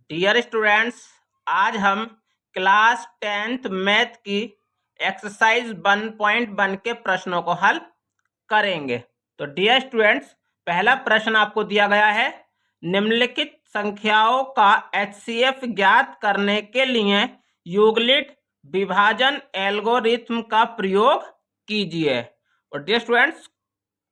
Dear students, आज हम class 10th math की एक्सरसाइज 1.1 के प्रश्नों को हल करेंगे। तो डियर स्टूडेंट्स, पहला प्रश्न आपको दिया गया है, निम्नलिखित संख्याओं का एचसीएफ ज्ञात करने के लिए यूक्लिड विभाजन एल्गोरिथम का प्रयोग कीजिए। और dear students,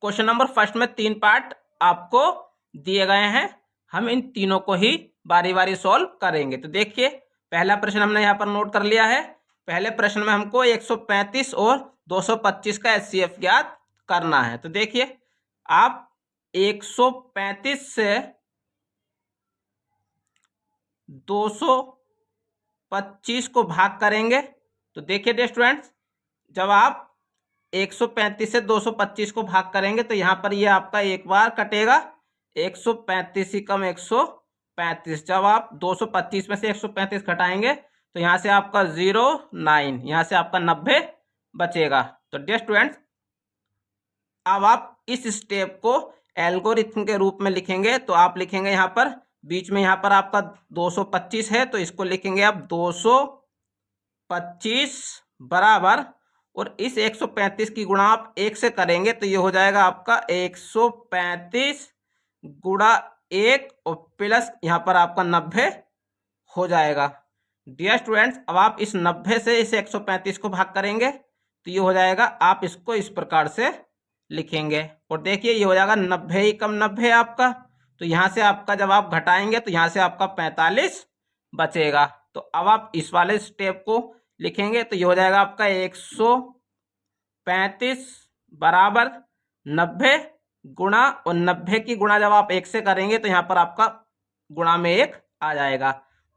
question number first में 3 पार्ट आपको दिए गए हैं, हम इन तीनों को ही बारी बारी सॉल्व करेंगे। तो देखिए, पहला प्रश्न हमने यहाँ पर नोट कर लिया है। पहले प्रश्न में हमको 135 और 225 का एचसीएफ ज्ञात करना है। तो देखिए, आप 135 से 225 को भाग करेंगे। तो देखिए डियर स्टूडेंट्स, जब आप 135 से 225 को भाग करेंगे तो यहाँ पर ये आपका एक बार कटेगा, 135 ही कम 135। जब आप 225 में से 135 घटाएंगे तो यहाँ से आपका 09, यहाँ से आपका 90 बचेगा। तो डियर स्टूडेंट्स, अब आप इस स्टेप को एल्गोरिथम के रूप में लिखेंगे। तो आप लिखेंगे यहाँ पर बीच में, यहाँ पर आपका 225 है तो इसको लिखेंगे आप 225 बराबर, और इस 135 की गुणा आप 1 से करेंगे तो ये हो जाएगा आपका 135 गुणा 1 और प्लस यहाँ पर आपका 90 हो जाएगा। डियर स्टूडेंट्स, अब आप इस 90 से इस 135 को भाग करेंगे तो ये हो जाएगा, आप इसको इस प्रकार से लिखेंगे। और देखिए, ये हो जाएगा 90 ही कम 90 आपका। तो यहाँ से आपका जब आप घटाएंगे तो यहाँ से आपका 45 बचेगा। तो अब आप इस वाले स्टेप को लिखेंगे तो ये हो जाएगा आपका 135 बराबर 90 गुणा, और 90 की गुणा जब आप 1 से करेंगे तो यहाँ पर आपका गुणा में 1 आ जाएगा,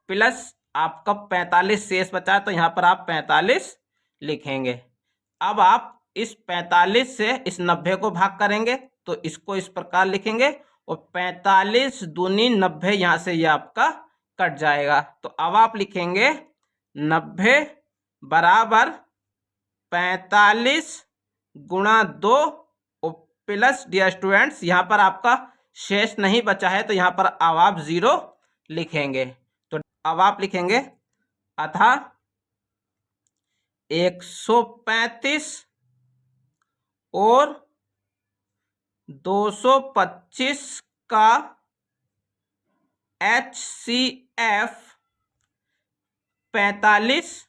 प्लस आपका 45 शेष बचा तो यहाँ पर आप 45 लिखेंगे। अब आप इस 45 से इस 90 को भाग करेंगे तो इसको इस प्रकार लिखेंगे, और 45 दूनी 90, यहाँ से ये आपका कट जाएगा। तो अब आप लिखेंगे 90 बराबर 45 गुणा 2 और प्लस, डियर स्टूडेंट्स, यहाँ पर आपका शेष नहीं बचा है तो यहाँ पर अब आप 0 लिखेंगे। तो अब आप लिखेंगे अतः 135 और 225 का HCF 45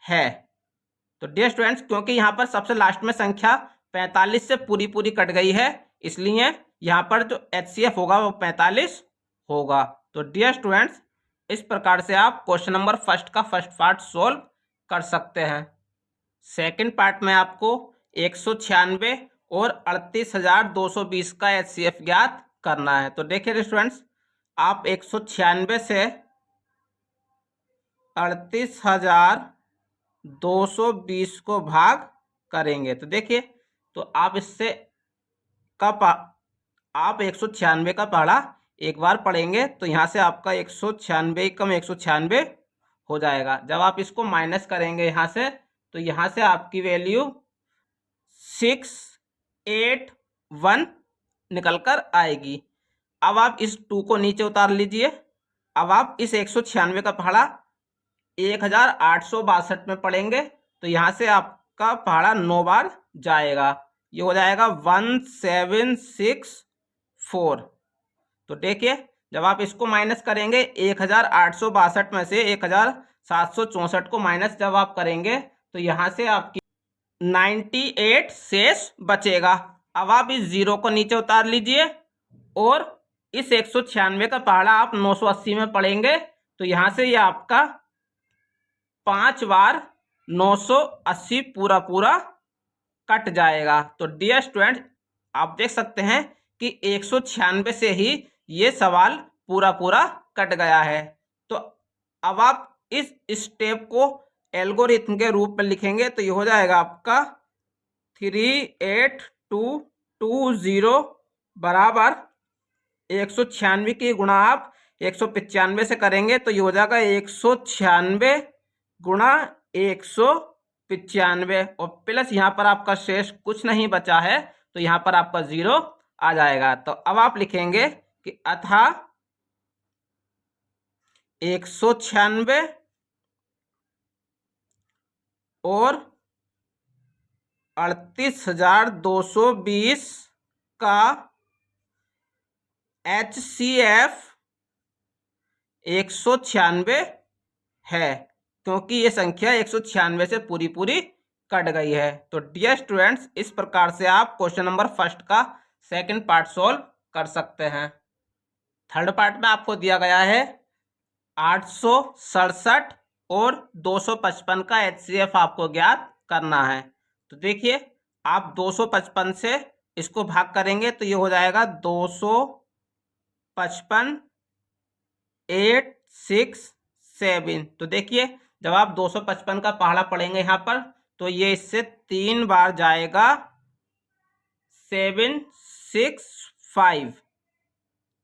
है। तो डियर स्टूडेंट्स, क्योंकि यहाँ पर सबसे लास्ट में संख्या 45 से पूरी पूरी कट गई है, इसलिए यहाँ पर जो HCF होगा वो 45 होगा। तो डियर स्टूडेंट्स, इस प्रकार से आप क्वेश्चन नंबर फर्स्ट का फर्स्ट पार्ट सोल्व कर सकते हैं। सेकंड पार्ट में आपको 196 और 38,220 का HCF ज्ञात करना है। तो देखिए स्टूडेंट्स, आप 196 से 38,220 को भाग करेंगे। तो देखिए, तो आप इससे आप 196 का पढ़ा एक बार पढ़ेंगे तो यहाँ से आपका 196 कम 196 हो जाएगा। जब आप इसको माइनस करेंगे यहाँ से तो यहाँ से आपकी वैल्यू 681 निकल कर आएगी। अब आप इस 2 को नीचे उतार लीजिए। अब आप इस 196 का पहाड़ा 1862 में पढ़ेंगे तो यहाँ से आपका पहाड़ा 9 बार जाएगा, ये हो जाएगा 1764। तो देखिए, जब आप इसको माइनस करेंगे 1862 में से 1764 को माइनस जब आप करेंगे तो यहाँ से आपकी 98 शेष बचेगा। अब आप इस 0 को नीचे उतार लीजिए और इस 196 का पहाड़ा आप 980 में पढ़ेंगे तो यहाँ से ये आपका 5 बार 980 पूरा पूरा कट जाएगा। तो डियर स्टूडेंट, आप देख सकते हैं कि 196 से ही ये सवाल पूरा पूरा कट गया है। तो अब आप इस स्टेप को एल्गोरिथम के रूप में लिखेंगे तो ये हो जाएगा आपका 38220 बराबर 196 की गुणा आप 195 से करेंगे तो ये हो जाएगा 196 गुणा 195, और प्लस यहाँ पर आपका शेष कुछ नहीं बचा है तो यहाँ पर आपका 0 आ जाएगा। तो अब आप लिखेंगे कि अतः 196 और 38,220 का HCF 196 है, क्योंकि ये संख्या 196 से पूरी पूरी कट गई है। तो डियर स्टूडेंट्स, इस प्रकार से आप क्वेश्चन नंबर फर्स्ट का सेकंड पार्ट सॉल्व कर सकते हैं। थर्ड पार्ट में आपको दिया गया है 867 और 255 का HCF आपको ज्ञात करना है। तो देखिए, आप 255 से इसको भाग करेंगे तो ये हो जाएगा 255 867। तो देखिए, जब आप 255 का पहाड़ा पढ़ेंगे यहाँ पर तो ये इससे 3 बार जाएगा 765।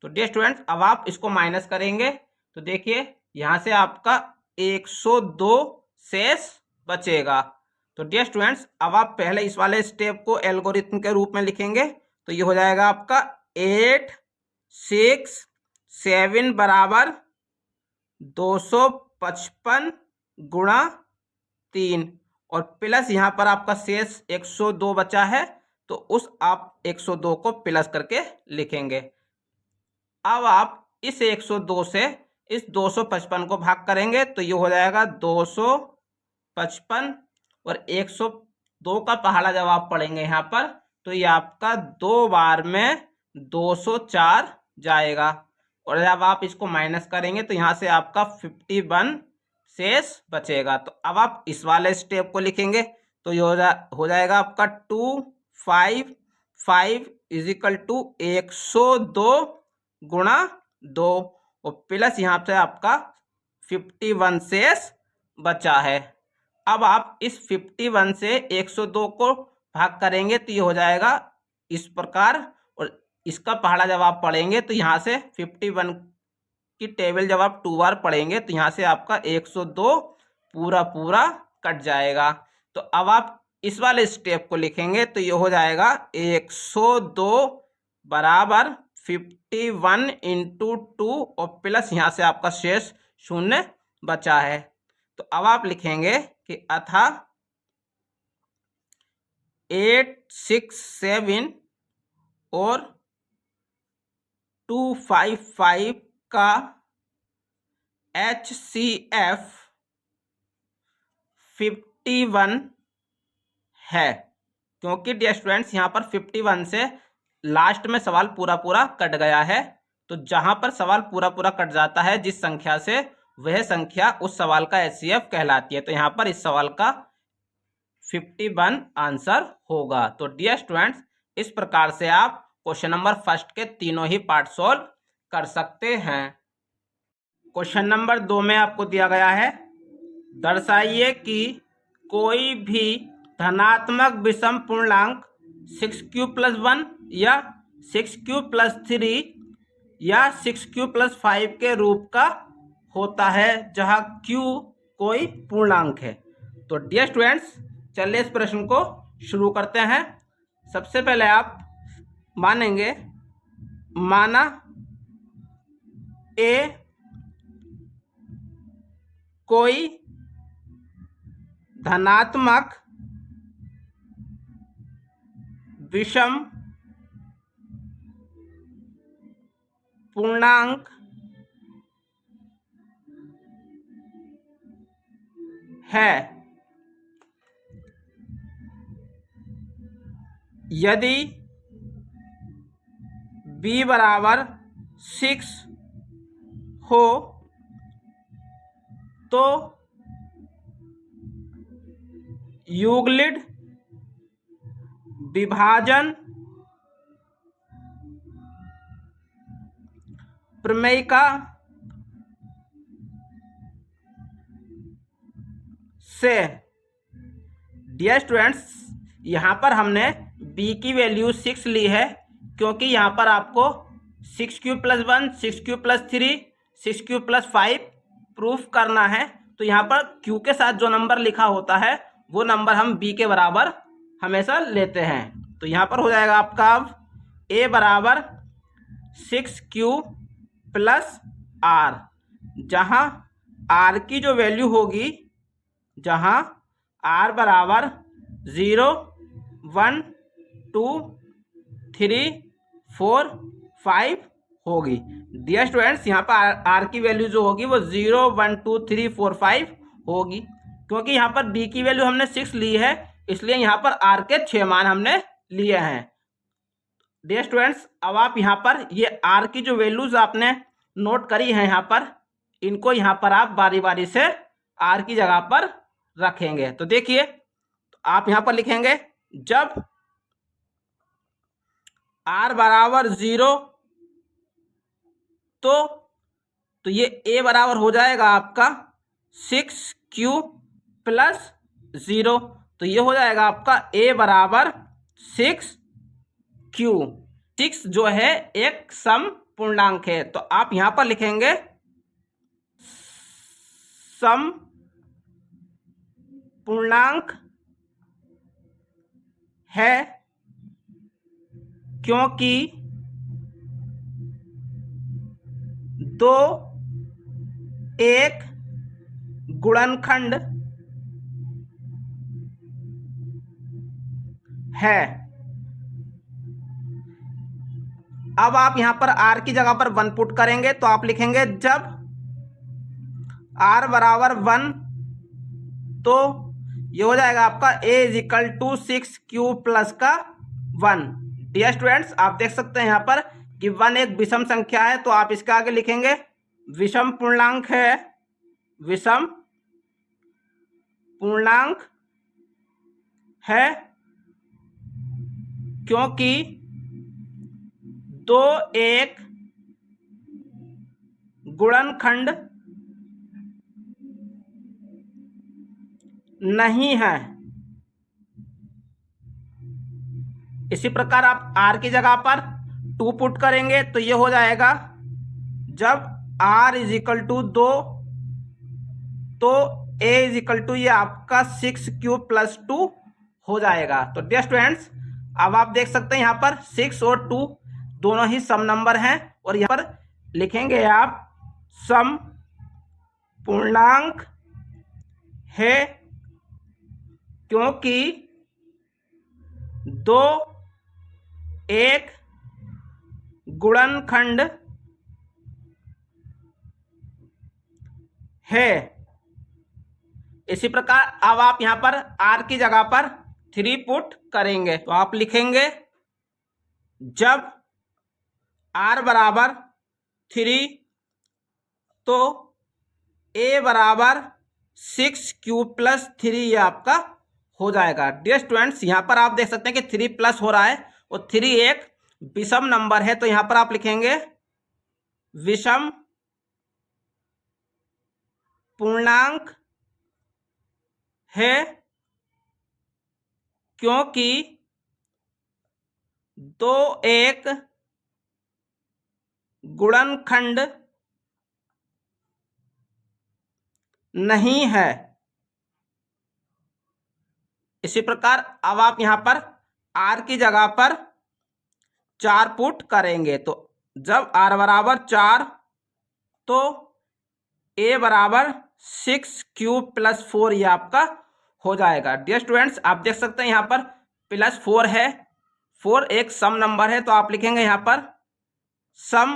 तो डियर स्टूडेंट्स, अब आप इसको माइनस करेंगे तो देखिए यहाँ से आपका 102 शेष बचेगा। तो डियर स्टूडेंट्स, अब आप पहले इस वाले स्टेप को एल्गोरिथम के रूप में लिखेंगे तो ये हो जाएगा आपका 867 बराबर 255 गुणा 3 और प्लस यहाँ पर आपका शेष 102 बचा है तो उस आप 102 को प्लस करके लिखेंगे। अब आप इस 102 से इस 255 को भाग करेंगे तो ये हो जाएगा 255 और 102 का पहाड़ा जब आप पढ़ेंगे यहाँ पर तो ये आपका 2 बार में 204 जाएगा और जब आप इसको माइनस करेंगे तो यहाँ से आपका 51 शेष बचेगा। तो अब आप इस वाले स्टेप को लिखेंगे तो ये हो जाएगा आपका 255 इजिकल टू 102 गुणा 2 और प्लस यहाँ से आपका 51 शेष बचा है। अब आप इस 51 से 102 को भाग करेंगे तो ये हो जाएगा इस प्रकार और इसका पहाड़ा जब आप पढ़ेंगे तो यहाँ से 51 की टेबल जब आप 2 बार पढ़ेंगे तो यहाँ से आपका 102 पूरा पूरा कट जाएगा। तो अब आप इस वाले स्टेप को लिखेंगे तो ये हो जाएगा 102 बराबर 51 इंटू 2 और प्लस यहाँ से आपका शेष 0 बचा है। तो अब आप लिखेंगे कि अतः 867 और 255 का HCF 51 है, क्योंकि डियर स्टूडेंट्स यहाँ पर 51 से लास्ट में सवाल पूरा पूरा कट गया है। तो जहां पर सवाल पूरा पूरा कट जाता है जिस संख्या से, वह संख्या उस सवाल का HCF कहलाती है। तो यहाँ पर इस सवाल का 51 आंसर होगा। तो डियर स्टूडेंट्स, इस प्रकार से आप क्वेश्चन नंबर फर्स्ट के तीनों ही पार्ट सॉल्व कर सकते हैं। क्वेश्चन नंबर 2 में आपको दिया गया है, दर्शाइए कि कोई भी धनात्मक विषम पूर्णांक 6q+1 या 6q+3 या 6q+5 के रूप का होता है जहां q कोई पूर्णांक है। तो डियर स्टूडेंट्स, चलिए इस प्रश्न को शुरू करते हैं। सबसे पहले आप मानेंगे, माना ए कोई धनात्मक विषम पूर्णांक है यदि b बराबर 6 हो तो यूक्लिड विभाजन प्रमेय का से। डियर स्टूडेंट्स, यहाँ पर हमने b की वैल्यू 6 ली है क्योंकि यहाँ पर आपको 6q+1, 6q+3, 6q+5 प्रूफ करना है। तो यहाँ पर q के साथ जो नंबर लिखा होता है वो नंबर हम b के बराबर हमेशा लेते हैं। तो यहाँ पर हो जाएगा आपका अब a बराबर 6q+r, जहां आर की जो वैल्यू होगी, जहां आर बराबर 0, 1, 2, 3, 4, 5 होगी। डियर स्टूडेंट्स, यहाँ पर आर की वैल्यू जो होगी वो 0, 1, 2, 3, 4, 5 होगी। क्योंकि यहाँ पर बी की वैल्यू हमने 6 ली है, इसलिए यहाँ पर आर के 6 मान हमने लिए हैं। डियर स्टूडेंट्स, अब आप यहाँ पर ये आर की जो वैल्यूज आपने नोट करी है यहाँ पर, इनको यहाँ पर आप बारी बारी से आर की जगह पर रखेंगे। तो देखिए, आप यहाँ पर लिखेंगे जब आर बराबर 0 तो ये ए बराबर हो जाएगा आपका 6Q प्लस 0। तो ये हो जाएगा आपका ए बराबर 6Q। 6 जो है एक सम पूर्णांक है, तो आप यहां पर लिखेंगे सम पूर्णांक है क्योंकि 2 एक गुणनखंड है। अब आप यहां पर आर की जगह पर 1 पुट करेंगे, तो आप लिखेंगे जब आर बराबर 1 तो ये हो जाएगा आपका a = 6Q प्लस का 1। डियर स्टूडेंट्स, आप देख सकते हैं यहाँ पर कि 1 एक विषम संख्या है, तो आप इसके आगे लिखेंगे विषम पूर्णांक है, विषम पूर्णांक है क्योंकि 2 एक गुणनखंड नहीं है। इसी प्रकार आप आर की जगह पर 2 पुट करेंगे, तो ये हो जाएगा जब r = 2 तो a = ये आपका 6Q प्लस 2 हो जाएगा। तो डियर स्टूडेंट्स, अब आप देख सकते हैं यहाँ पर 6 और 2 दोनों ही सम नंबर हैं, और यहाँ पर लिखेंगे आप सम पूर्णांक है क्योंकि 2 एक गुणनखंड है। इसी प्रकार अब आप यहां पर r की जगह पर 3 पुट करेंगे, तो आप लिखेंगे जब r बराबर 3 तो a बराबर 6Q प्लस 3 ये आपका हो जाएगा। डियर स्टूडेंट्स, यहाँ पर आप देख सकते हैं कि 3 प्लस हो रहा है और 3 एक विषम नंबर है, तो यहाँ पर आप लिखेंगे विषम पूर्णांक है क्योंकि 2 एक गुणनखंड नहीं है। इसी प्रकार अब आप यहां पर r की जगह पर 4 पुट करेंगे, तो जब r बराबर 4 तो a बराबर 6Q प्लस 4 ये आपका हो जाएगा। डियर स्टूडेंट्स, आप देख सकते हैं यहाँ पर प्लस 4 है, 4 एक सम नंबर है, तो आप लिखेंगे यहाँ पर सम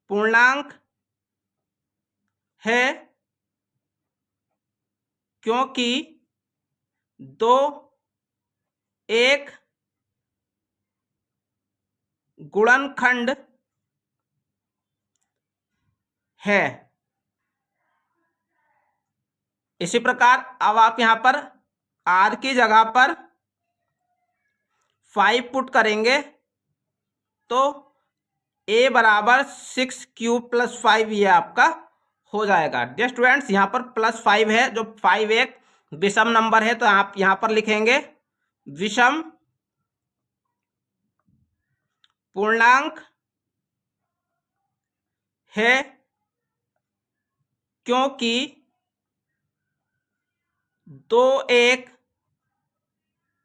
पूर्णांक है क्योंकि 2 एक गुणनखंड है। इसी प्रकार अब आप यहां पर r की जगह पर 5 पुट करेंगे, तो a बराबर 6Q प्लस 5 ये आपका हो जाएगा। डियर स्टूडेंट्स, यहाँ पर प्लस 5 है, जो 5 एक विषम नंबर है, तो आप यहाँ पर लिखेंगे विषम पूर्णांक है क्योंकि 2 एक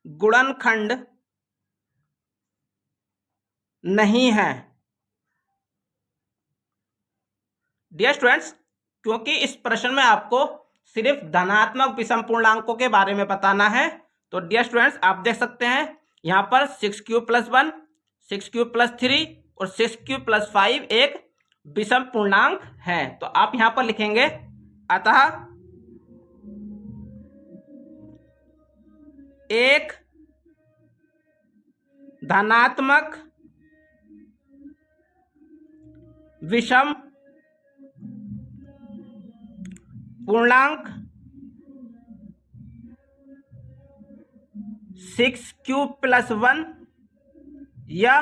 गुणनखंड नहीं है। डियर स्टूडेंट्स, क्योंकि इस प्रश्न में आपको सिर्फ धनात्मक विषम पूर्णांकों के बारे में बताना है, तो डियर स्टूडेंट्स आप देख सकते हैं यहाँ पर 6³+1, 6³+3 और 6³+5 एक विषम पूर्णांक है। तो आप यहाँ पर लिखेंगे अतः एक धनात्मक विषम पूर्णांक 6³+1 या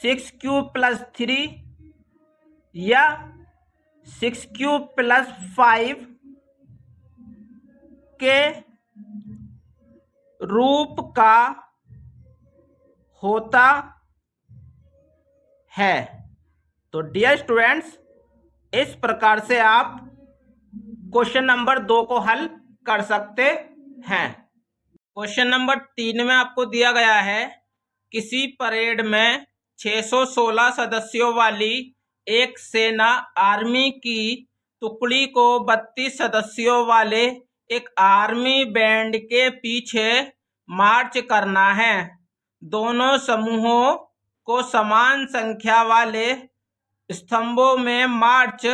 6³+3 या 6³+5 के रूप का होता है। तो डियर स्टूडेंट्स, इस प्रकार से आप क्वेश्चन नंबर 2 को हल कर सकते हैं। क्वेश्चन नंबर 3 में आपको दिया गया है किसी परेड में 616 सदस्यों वाली एक सेना आर्मी की टुकड़ी को 32 सदस्यों वाले एक आर्मी बैंड के पीछे मार्च करना है। दोनों समूहों को समान संख्या वाले स्तंभों में मार्च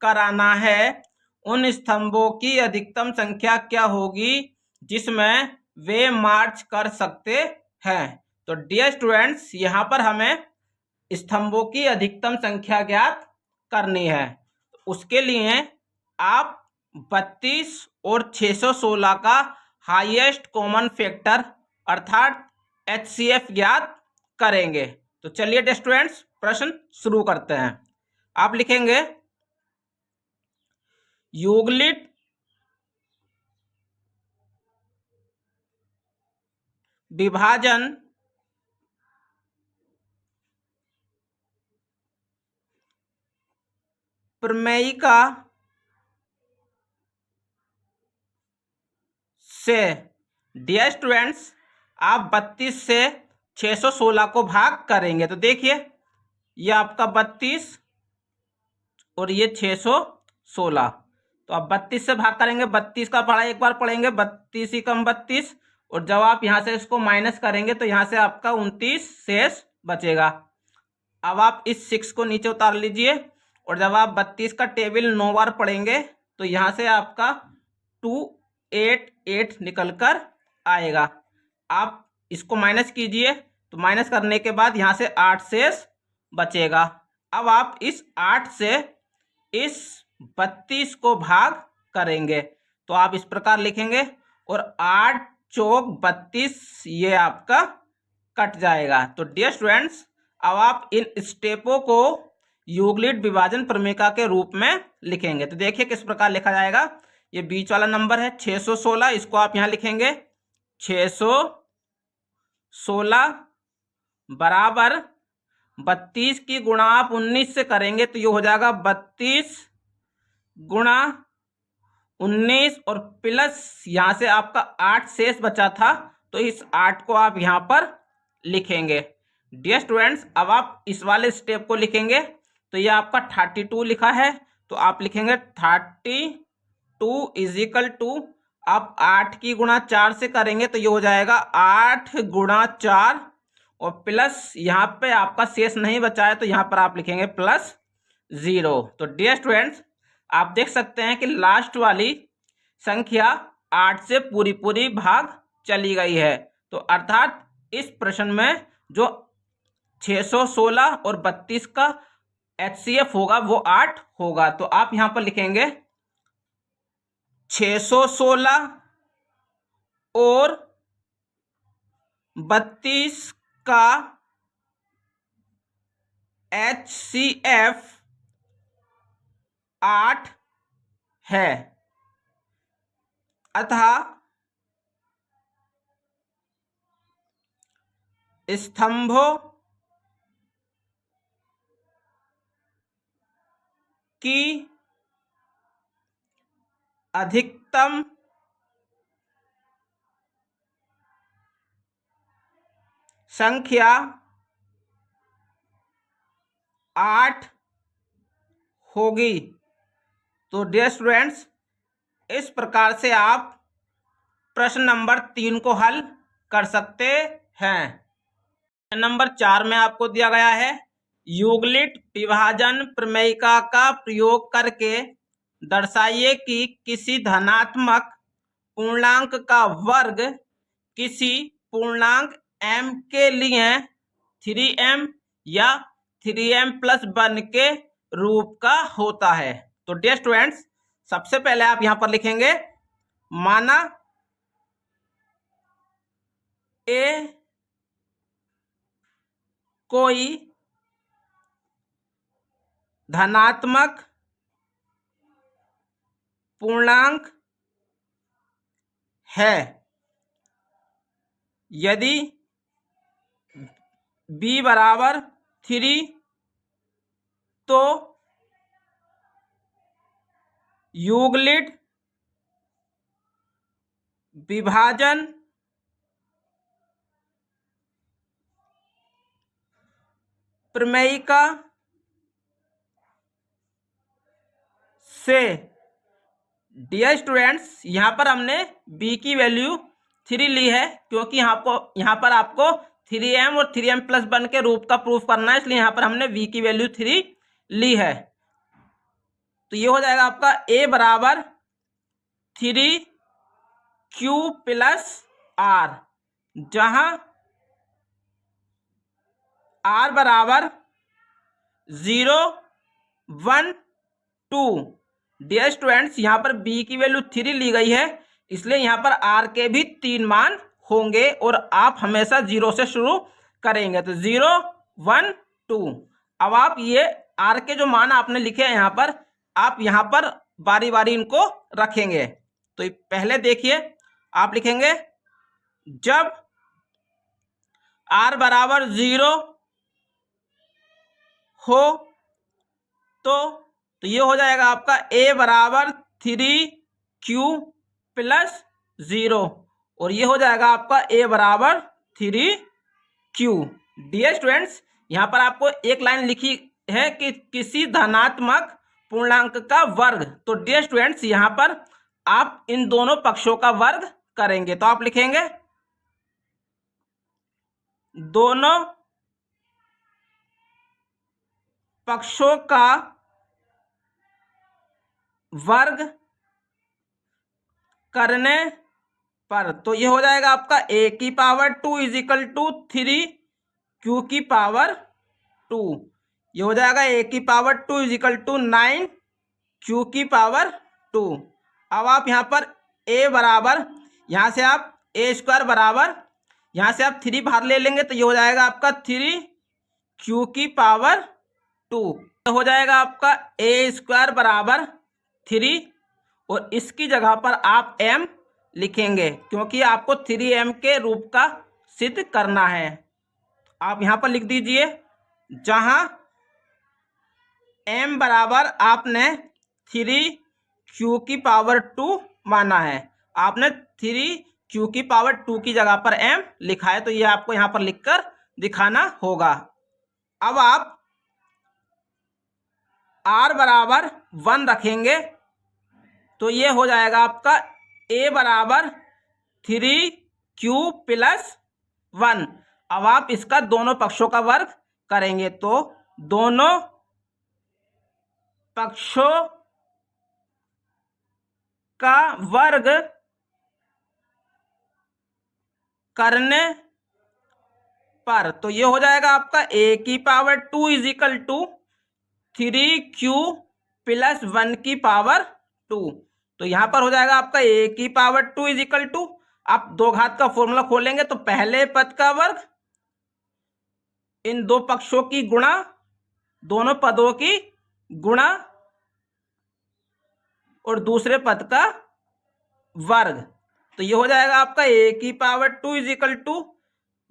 कराना है। उन स्तंभों की अधिकतम संख्या क्या होगी जिसमें वे मार्च कर सकते हैं। तो डियर स्टूडेंट्स, यहाँ पर हमें स्तंभों की अधिकतम संख्या ज्ञात करनी है। उसके लिए आप 32 और 616 का हाईएस्ट कॉमन फैक्टर अर्थात HCF ज्ञात करेंगे। तो चलिए डियर स्टूडेंट्स प्रश्न शुरू करते हैं। आप लिखेंगे यूक्लिड विभाजन प्रमेयिका से डियर स्टूडेंट्स आप 32 से 616 को भाग करेंगे। तो देखिए ये आपका 32 और ये 616, तो आप 32 से भाग करेंगे। 32 का पढ़ा एक बार पढ़ेंगे, 32 ही कम 32, और जब आप यहाँ से इसको माइनस करेंगे तो यहाँ से आपका 29 शेष बचेगा। अब आप इस 6 को नीचे उतार लीजिए, और जब आप 32 का टेबल 9 बार पढ़ेंगे तो यहाँ से आपका 288 निकल कर आएगा। आप इसको माइनस कीजिए, तो माइनस करने के बाद यहाँ से 8 शेष बचेगा। अब आप इस 8 से इस 32 को भाग करेंगे, तो आप इस प्रकार लिखेंगे, और 8 चौक 32 ये आपका कट जाएगा। तो डियर स्टूडेंट्स अब आप इन स्टेपों को यूक्लिड विभाजन प्रमेयिका के रूप में लिखेंगे। तो देखिए किस प्रकार लिखा जाएगा। ये बीच वाला नंबर है 616, इसको आप यहाँ लिखेंगे 616 बराबर 32 की गुणा आप 19 से करेंगे तो ये हो जाएगा 32 गुणा 19, और प्लस यहाँ से आपका 8 शेष बचा था, तो इस 8 को आप यहाँ पर लिखेंगे। डियर स्टूडेंट्स अब आप इस वाले स्टेप को लिखेंगे, तो ये आपका 32 लिखा है, तो आप लिखेंगे 32 इजिकल टू, आप 8 की गुणा 4 से करेंगे तो ये हो जाएगा 8 गुणा 4, और प्लस यहाँ पे आपका शेष नहीं बचा है तो यहाँ पर आप लिखेंगे +0। तो डियर स्टूडेंट्स आप देख सकते हैं कि लास्ट वाली संख्या 8 से पूरी पूरी भाग चली गई है। तो अर्थात इस प्रश्न में जो 616 और 32 का HCF होगा वो 8 होगा। तो आप यहां पर लिखेंगे 616 और 32 का HCF 8 है, अतः स्तंभों की अधिकतम संख्या 8 होगी। तो डियर स्टूडेंट्स, इस प्रकार से आप प्रश्न नंबर 3 को हल कर सकते हैं। नंबर 4 में आपको दिया गया है यूक्लिड विभाजन प्रमेयिका का प्रयोग करके दर्शाइए कि किसी धनात्मक पूर्णांक का वर्ग किसी पूर्णांक m के लिए 3m या 3m+1 के रूप का होता है। तो डियर स्टूडेंट्स, सबसे पहले आप यहां पर लिखेंगे माना ए कोई धनात्मक पूर्णांक है यदि b बराबर 3 तो यूक्लिड विभाजन प्रमेयिका से, डियर स्टूडेंट्स, यहां पर हमने b की वैल्यू 3 ली है क्योंकि यहां पर आपको 3m और 3m+1 के रूप का प्रूफ करना है, इसलिए यहां पर हमने v की वैल्यू 3 ली है। तो ये हो जाएगा आपका a बराबर 3q + r, जहां r बराबर 0, 1, 2। डियर स्टूडेंट्स, यहां पर b की वैल्यू 3 ली गई है, इसलिए यहां पर r के भी 3 मान होंगे और आप हमेशा 0 से शुरू करेंगे। तो 0, 1, 2। अब आप ये r के जो मान आपने लिखे हैं यहां पर, आप यहां पर बारी बारी इनको रखेंगे। तो पहले देखिए, आप लिखेंगे जब r बराबर 0 हो तो ये हो जाएगा आपका a बराबर 3q + 0 और ये हो जाएगा आपका a बराबर 3q। डियर स्टूडेंट्स, यहां पर आपको एक लाइन लिखी है कि किसी धनात्मक पूर्णांक का वर्ग। तो डियर स्टूडेंट्स, यहां पर आप इन दोनों पक्षों का वर्ग करेंगे। तो आप लिखेंगे दोनों पक्षों का वर्ग करने पर, तो ये हो जाएगा आपका a की पावर 2 = 3q की पावर 2। ये हो जाएगा a की पावर 2 = 9 q की पावर 2। अब आप यहां पर a बराबर, यहां से आप a² बराबर, यहां से आप 3 बाहर ले लेंगे तो ये हो जाएगा आपका 3q की पावर 2। तो हो जाएगा आपका a² बराबर 3 और इसकी जगह पर आप m लिखेंगे क्योंकि आपको 3m के रूप का सिद्ध करना है। आप यहां पर लिख दीजिए, जहां m बराबर आपने 3q की पावर 2 माना है, आपने 3q की पावर 2 की जगह पर m लिखा है, तो ये आपको यहां पर लिखकर दिखाना होगा। अब आप r बराबर 1 रखेंगे तो ये हो जाएगा आपका a बराबर 3q + 1। अब आप इसका दोनों पक्षों का वर्ग करेंगे, तो दोनों पक्षों का वर्ग करने पर, तो ये हो जाएगा आपका a की पावर 2 = 3q + 1 की पावर 2। तो यहां पर हो जाएगा आपका a की पावर 2 = आप दो घात का फॉर्मूला खोलेंगे तो पहले पद का वर्ग, इन दो पक्षों की गुणा, दोनों पदों की गुणा और दूसरे पद का वर्ग। तो ये हो जाएगा आपका a की पावर 2 =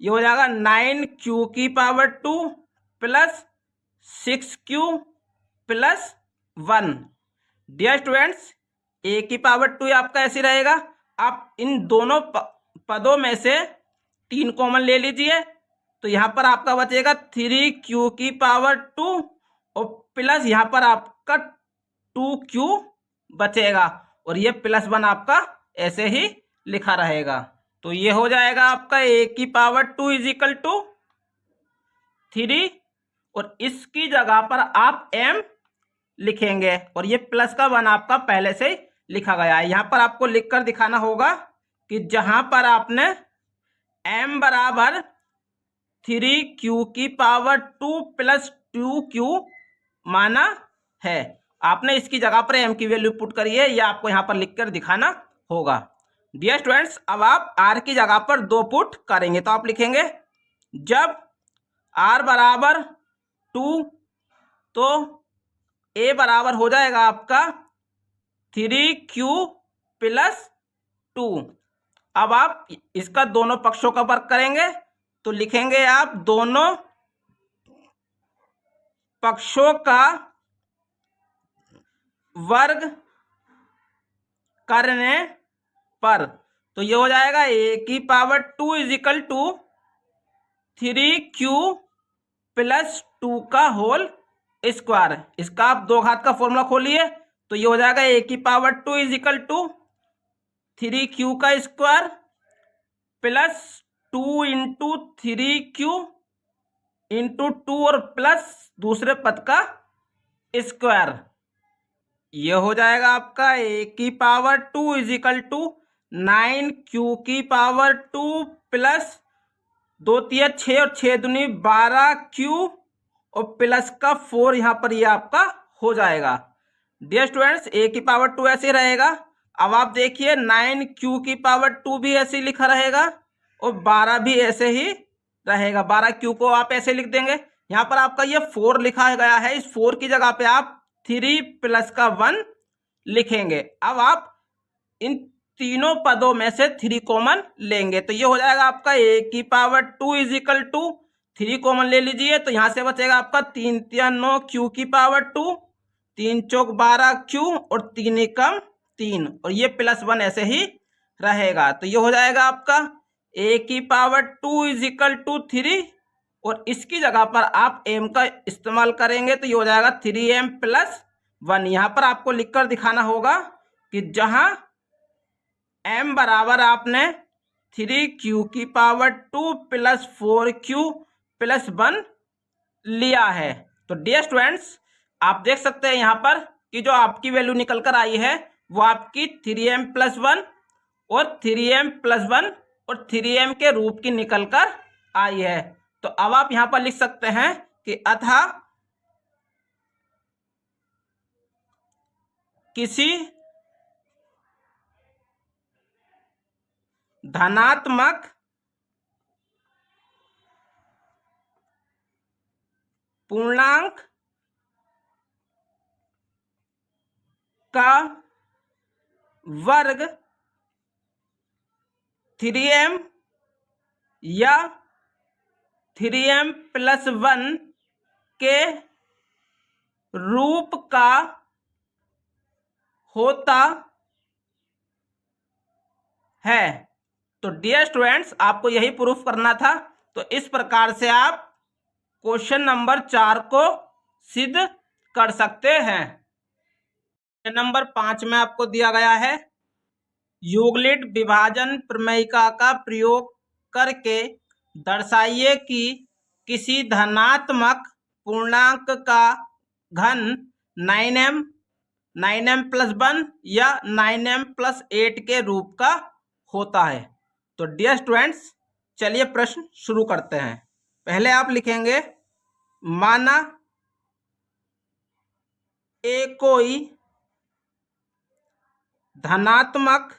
ये हो जाएगा 9q की power 2 + 6q + 1। Dear students, a की पावर 2 आपका ऐसे रहेगा, आप इन दोनों पदों में से 3 कॉमन ले लीजिए, तो यहां पर आपका बचेगा 3q की पावर 2 और प्लस यहां पर आपका 2q बचेगा और ये +1 आपका ऐसे ही लिखा रहेगा। तो ये हो जाएगा आपका a की पावर 2 इज इक्वल टू 3 और इसकी जगह पर आप m लिखेंगे और ये +1 आपका पहले से ही लिखा गया है। यहां पर आपको लिखकर दिखाना होगा कि जहां पर आपने m बराबर 3q की पावर 2 + 2q माना है, आपने इसकी जगह पर m की वैल्यू पुट करी है, ये आपको यहां पर लिखकर दिखाना होगा। डियर स्टूडेंट्स, अब आप r की जगह पर 2 पुट करेंगे तो आप लिखेंगे जब r बराबर 2 तो a बराबर हो जाएगा आपका 3q + 2। अब आप इसका दोनों पक्षों का वर्ग करेंगे तो लिखेंगे आप दोनों पक्षों का वर्ग करने पर तो ये हो जाएगा a की power 2 is equal to 3q + 2 का होल स्क्वायर। इसका आप 2 घात का फॉर्मूला खोलिए तो ये हो जाएगा a की power 2 is equal to 3q का स्क्वायर + 2 इंटू 3q इंटू 2 और प्लस दूसरे पद का स्क्वायर। ये हो जाएगा आपका a की power 2 is equal to 9q की पावर 2 + 2 × 6 और 6 दूनी 12q और प्लस का 4 यहाँ पर ये आपका हो जाएगा। डियर स्टूडेंट्स, a की पावर 2 ऐसे रहेगा। अब आप देखिए 9q की पावर 2 भी ऐसे लिखा रहेगा और 12 भी ऐसे ही रहेगा। 12q को आप ऐसे लिख देंगे। यहाँ पर आपका ये 4 लिखा गया है, इस 4 की जगह पे आप 3 + का 1 लिखेंगे। अब आप इन तीनों पदों में से 3 कॉमन लेंगे तो ये हो जाएगा आपका a की power 2 is equal to 3 common ले लीजिए तो यहां से बचेगा आपका 3 × 9 q की पावर 2, 3 × 4 12q और 3 × 3 और ये +1 ऐसे ही रहेगा। तो ये हो जाएगा आपका a की पावर 2 इज इक्वल टू 3 और इसकी जगह पर आप m का इस्तेमाल करेंगे तो ये हो जाएगा 3m + 1। यहां पर आपको लिखकर दिखाना होगा कि जहां m बराबर आपने 3q की पावर 2 + 4q + 1 लिया है। तो डियर स्टूडेंट्स, आप देख सकते हैं यहाँ पर कि जो आपकी वैल्यू निकल कर आई है वो आपकी 3m + 1 और 3m + 1 और 3m के रूप की निकल कर आई है। तो अब आप यहाँ पर लिख सकते हैं कि अतः किसी धनात्मक पूर्णांक का वर्ग 3m या 3m + 1 के रूप का होता है। तो डियर स्टूडेंट्स, आपको यही प्रूफ करना था। तो इस प्रकार से आप क्वेश्चन नंबर 4 को सिद्ध कर सकते हैं। नंबर 5 में आपको दिया गया है यूक्लिड विभाजन प्रमेयिका का प्रयोग करके दर्शाइए कि किसी धनात्मक पूर्णांक का घन 9m 9m + 1 या 9m + 8 के रूप का होता है। तो डियर स्टूडेंट्स, चलिए प्रश्न शुरू करते हैं। पहले आप लिखेंगे माना ए कोई धनात्मक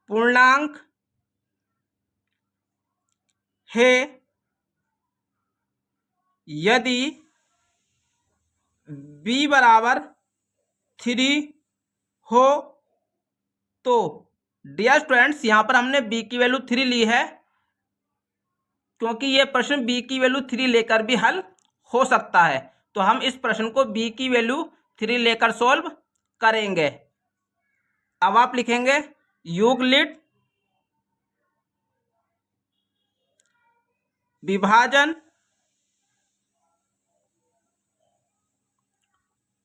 पूर्णांक है यदि b बराबर 3 हो तो। डियर स्टूडेंट्स, यहां पर हमने b की वैल्यू 3 ली है क्योंकि यह प्रश्न b की वैल्यू 3 लेकर भी हल हो सकता है। तो हम इस प्रश्न को b की वैल्यू 3 लेकर सॉल्व करेंगे। अब आप लिखेंगे यूक्लिड विभाजन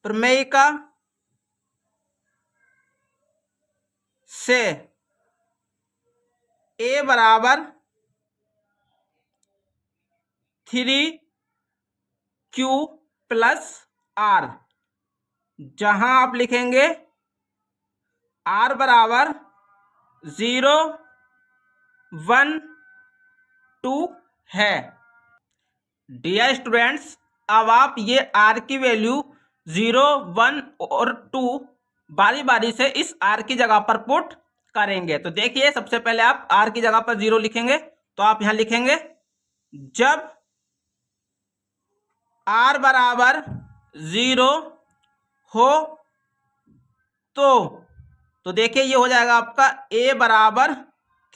प्रमेयिका से a बराबर 3q प्लस r, जहां आप लिखेंगे r बराबर 0, 1, 2 है। डियर स्टूडेंट्स, अब आप ये r की वैल्यू 0, 1 और 2 बारी बारी से इस r की जगह पर पुट करेंगे। तो देखिए, सबसे पहले आप r की जगह पर 0 लिखेंगे, तो आप यहां लिखेंगे जब r बराबर 0 हो तो देखिए ये हो जाएगा आपका a बराबर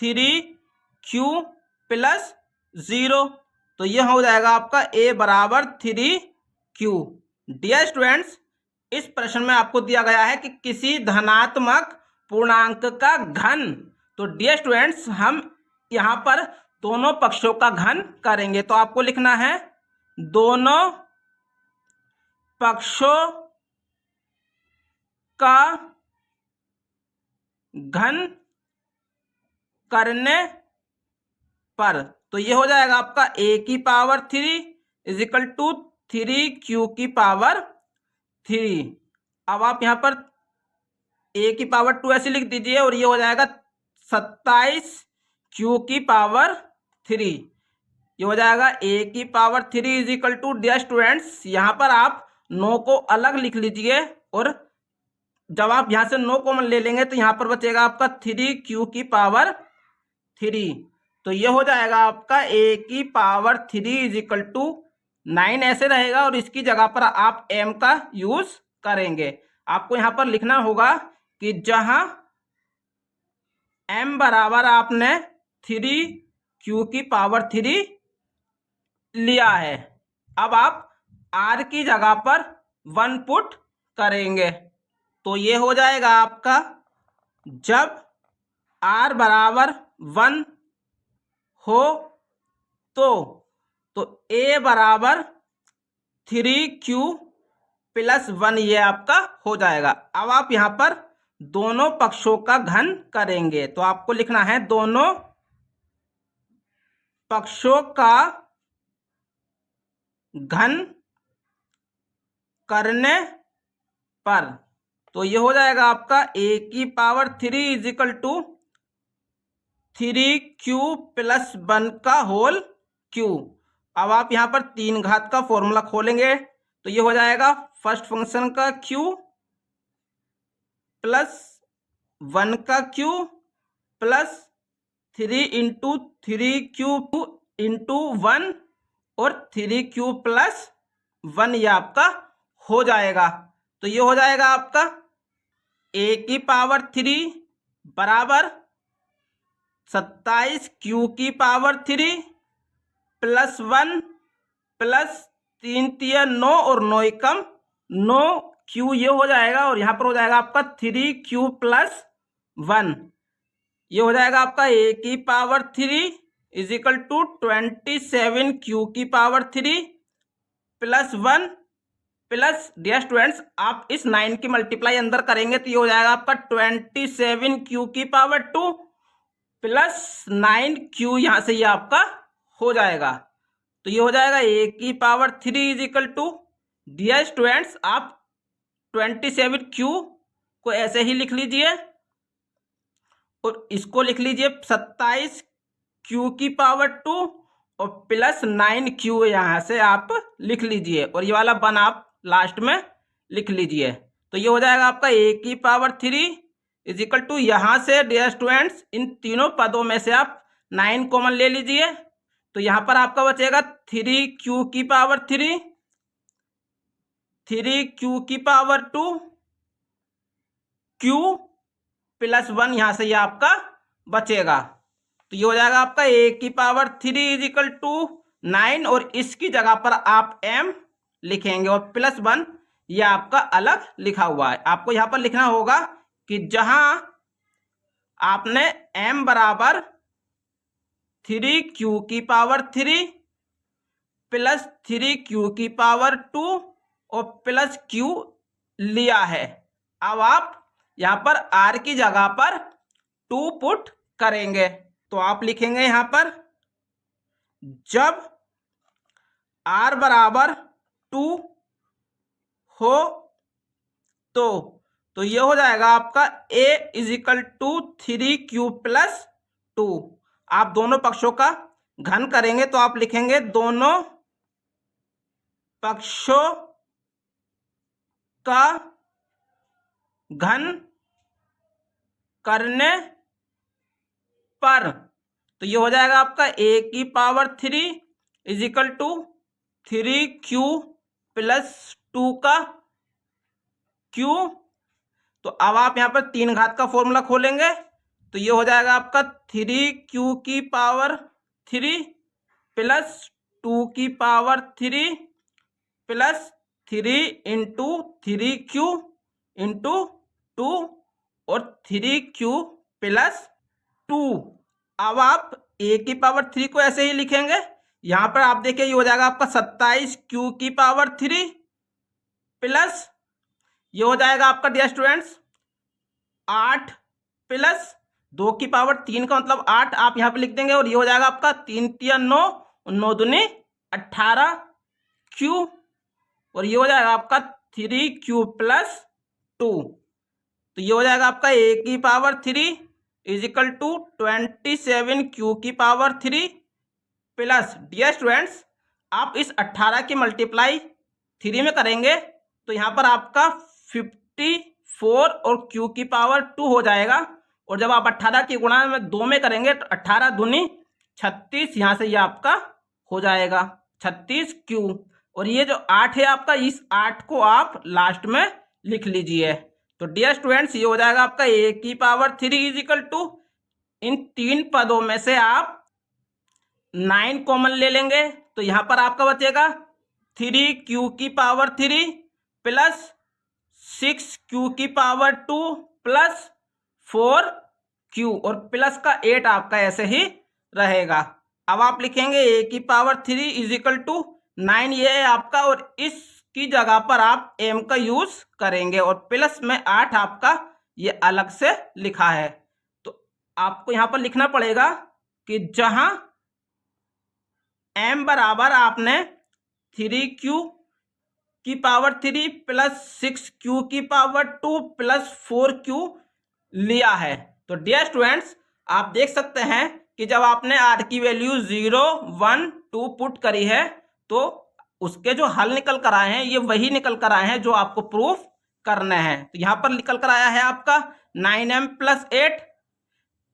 3q प्लस 0, तो यह हो जाएगा आपका a बराबर 3q। डियर स्टूडेंट्स, इस प्रश्न में आपको दिया गया है कि किसी धनात्मक पूर्णांक का घन। तो डियर स्टूडेंट्स, हम यहाँ पर दोनों पक्षों का घन करेंगे, तो आपको लिखना है दोनों पक्षों का घन करने पर, तो ये हो जाएगा आपका a की power 3 is equal to 3q की पावर 3। अब आप यहाँ पर a की पावर 2 ऐसे लिख दीजिए और ये हो जाएगा 27q की पावर 3। ये हो जाएगा a की power 3 is equal to, dear students यहाँ पर आप 9 को अलग लिख लीजिए और जब आप यहाँ से 9 कॉमन ले लेंगे तो यहाँ पर बचेगा आपका 3q की पावर 3। तो ये हो जाएगा आपका a की पावर 3 इज इक्वल टू 9 ऐसे रहेगा और इसकी जगह पर आप m का यूज करेंगे। आपको यहाँ पर लिखना होगा कि जहां m बराबर आपने 3q की पावर 3 लिया है, अब आप r की जगह पर 1 पुट करेंगे, तो ये हो जाएगा आपका जब r बराबर 1 हो तो a बराबर 3q प्लस 1 ये आपका हो जाएगा। अब आप यहाँ पर दोनों पक्षों का घन करेंगे, तो आपको लिखना है दोनों पक्षों का घन करने पर, तो ये हो जाएगा आपका a की power 3 is equal to 3q plus 1 का होल q। अब आप यहाँ पर 3 घात का फॉर्मूला खोलेंगे, तो ये हो जाएगा फर्स्ट फंक्शन का q प्लस 1 का q plus 3 into 3q into 1 और 3q प्लस 1 ये आपका हो जाएगा। तो ये हो जाएगा आपका a की पावर 3 बराबर 27q की पावर 3 प्लस 1 प्लस 3 3 9 और 9 एकम 9q ये हो जाएगा और यहाँ पर हो जाएगा आपका 3q प्लस 1। ये हो जाएगा आपका a की power 3 is equal to 27q की power 3 plus 1 plus, dear students आप इस 9 की मल्टीप्लाई अंदर करेंगे तो ये हो जाएगा आपका 27q की पावर 2 प्लस 9q यहाँ से ये आपका हो जाएगा। तो ये हो जाएगा a की power 3 is equal to, dear students आप 27q को ऐसे ही लिख लीजिए और इसको लिख लीजिए 27q की पावर 2 और प्लस 9q यहाँ से आप लिख लीजिए और ये वाला 1 आप लास्ट में लिख लीजिए। तो ये हो जाएगा आपका a की पावर 3 इज इक्वल टू, यहाँ से डियर स्टूडेंट्स इन तीनों पदों में से आप 9 कॉमन ले लीजिए, तो यहाँ पर आपका बचेगा 3q की पावर 3, 3q की पावर 2, q प्लस 1 यहाँ से ये आपका बचेगा। तो ये हो जाएगा आपका a की पावर 3 इज इक्वल टू 9 और इसकी जगह पर आप m लिखेंगे और प्लस 1 ये आपका अलग लिखा हुआ है। आपको यहाँ पर लिखना होगा कि जहां आपने m बराबर 3q की पावर 3 प्लस 3q की पावर 2 और प्लस q लिया है। अब आप यहाँ पर r की जगह पर 2 पुट करेंगे तो आप लिखेंगे यहाँ पर जब r बराबर 2 हो तो ये हो जाएगा आपका a is equal to 3q plus 2। आप दोनों पक्षों का घन करेंगे तो आप लिखेंगे दोनों पक्षों का घन करने पर तो ये हो जाएगा आपका a की power 3 is equal to 3q plus 2 का q। तो अब आप यहाँ पर 3 घात का फॉर्मूला खोलेंगे तो ये हो जाएगा आपका 3q की पावर 3 प्लस 2 की power 3 plus 3 into 3q into 2 और 3q प्लस 2। अब आप a की पावर 3 को ऐसे ही लिखेंगे। यहाँ पर आप देखिए ये हो जाएगा आपका 27q की पावर 3 प्लस ये हो जाएगा आपका डियर स्टूडेंट्स 8 प्लस 2 की पावर 3 का मतलब 8 आप यहाँ पे लिख देंगे और ये हो जाएगा आपका 3 तिया 9 9 दूनी 18q और ये हो जाएगा आपका 3q प्लस 2। तो ये हो जाएगा आपका a की पावर 3 इजिकल टू 27q की पावर 3 प्लस डियर स्टूडेंट्स आप इस 18 की मल्टीप्लाई 3 में करेंगे तो यहाँ पर आपका 54 और q की पावर 2 हो जाएगा और जब आप 18 की गुणा में 2 में करेंगे तो 18 दूनी 36 यहाँ से ये आपका हो जाएगा 36q और ये जो 8 है आपका इस 8 को आप लास्ट में लिख लीजिए। तो डियर स्टूडेंट्स ये हो जाएगा आपका a की पावर 3 इजिकल टू इन 3 पदों में से आप 9 कॉमन ले लेंगे तो यहाँ पर आपका बचेगा 3q की पावर 3 प्लस 6q की पावर 2 प्लस 4q और प्लस का 8 आपका ऐसे ही रहेगा। अब आप लिखेंगे a की पावर 3 इजिकल टू 9 ये है आपका और इसकी जगह पर आप m का यूज करेंगे और प्लस में 8 आपका ये अलग से लिखा है। तो आपको यहाँ पर लिखना पड़ेगा कि जहां m बराबर आपने 3q की पावर 3 प्लस 6q की पावर 2 प्लस 4q लिया है। तो डियर स्टूडेंट्स आप देख सकते हैं कि जब आपने r की वैल्यू 0 1 2 पुट करी है तो उसके जो हल निकल कर आए हैं ये वही निकल कर आए हैं जो आपको प्रूफ करने हैं। तो यहाँ पर निकल कर आया है आपका 9m प्लस 8,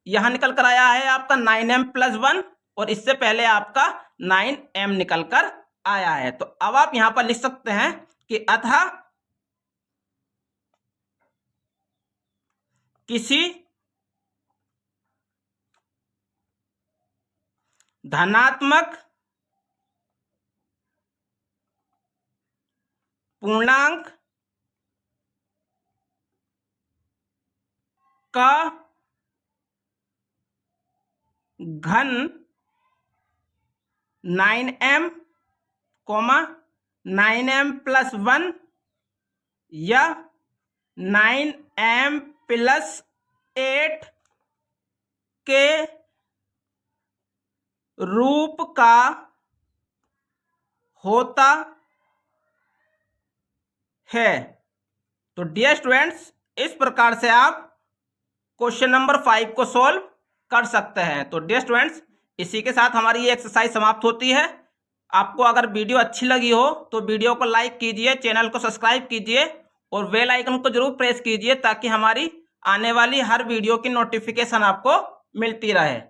यहाँ निकल कर आया है आपका 9m प्लस 1 और इससे पहले आपका 9m निकल कर आया है। तो अब आप यहाँ पर लिख सकते हैं कि अतः किसी धनात्मक पूर्णांक का घन 9m 9m प्लस 1 या 9m प्लस 8 के रूप का होता है। तो डियर स्टूडेंट्स इस प्रकार से आप क्वेश्चन नंबर 5 को सॉल्व कर सकते हैं। तो डियर स्टूडेंट्स इसी के साथ हमारी ये एक्सरसाइज समाप्त होती है। आपको अगर वीडियो अच्छी लगी हो तो वीडियो को लाइक कीजिए, चैनल को सब्सक्राइब कीजिए और बेल आइकन को जरूर प्रेस कीजिए ताकि हमारी आने वाली हर वीडियो की नोटिफिकेशन आपको मिलती रहे।